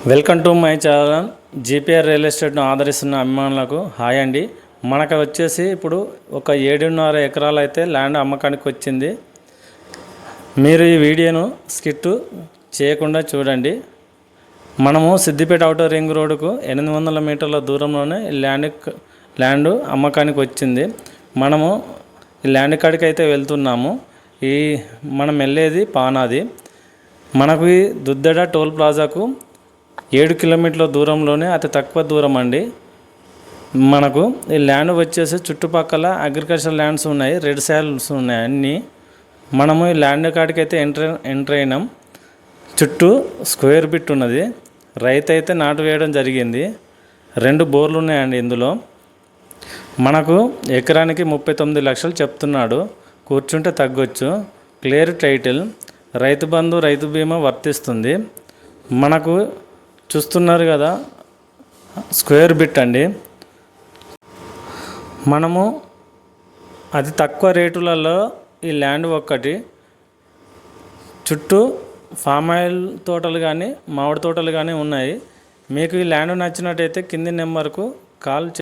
Welcome to my channel. GPR real ఎస్టేట్ను ఆదరిస్తున్న అభిమానులకు హాయ్ అండి. మనకు వచ్చేసి ఇప్పుడు ఒక 7.5 ఎకరాలు అయితే ల్యాండ్ అమ్మకానికి వచ్చింది. మీరు ఈ వీడియోను స్కిప్ చేయకుండా చూడండి. మనము సిద్దిపేట ఔటర్ రింగ్ రోడ్డుకు 800 మీటర్ల దూరంలోనే ల్యాండ్ అమ్మకానికి వచ్చింది. మనము ఈ ల్యాండ్ కాడికి అయితే వెళ్తున్నాము. మనం వెళ్ళేది పానాది. మనకు ఈ దుద్దెడ టోల్ ప్లాజాకు 7 కిలోమీటర్ల దూరంలోనే అతి తక్కువ దూరం అండి. మనకు ఈ ల్యాండ్ వచ్చేసి చుట్టుపక్కల అగ్రికల్చర్ ల్యాండ్స్ ఉన్నాయి, రెడ్ సాయిల్స్ ఉన్నాయి అన్నీ. మనము ఈ ల్యాండ్ కాడికి అయితే ఎంటర్ అయినాం. చుట్టూ స్క్వేర్ బిట్ ఉన్నది. రైతు అయితే నాటు వేయడం జరిగింది. 2 బోర్లు ఉన్నాయండి ఇందులో. మనకు ఎకరానికి 39 లక్షలు చెప్తున్నాడు. కూర్చుంటే తగ్గొచ్చు. Clear title. రైతు బంధు, రైతు బీమా వర్తిస్తుంది. మనకు చూస్తున్నారు కదా, స్క్వేర్ బిట్ అండి. మనము అతి తక్కువ రేటులలో ఈ ల్యాండ్ ఒక్కటి. చుట్టూ ఫామ్ ఆయిల్ తోటలు కానీ మామిడి తోటలు కానీ ఉన్నాయి. మీకు ఈ ల్యాండ్ నచ్చినట్టయితే కింది నెంబర్కు కాల్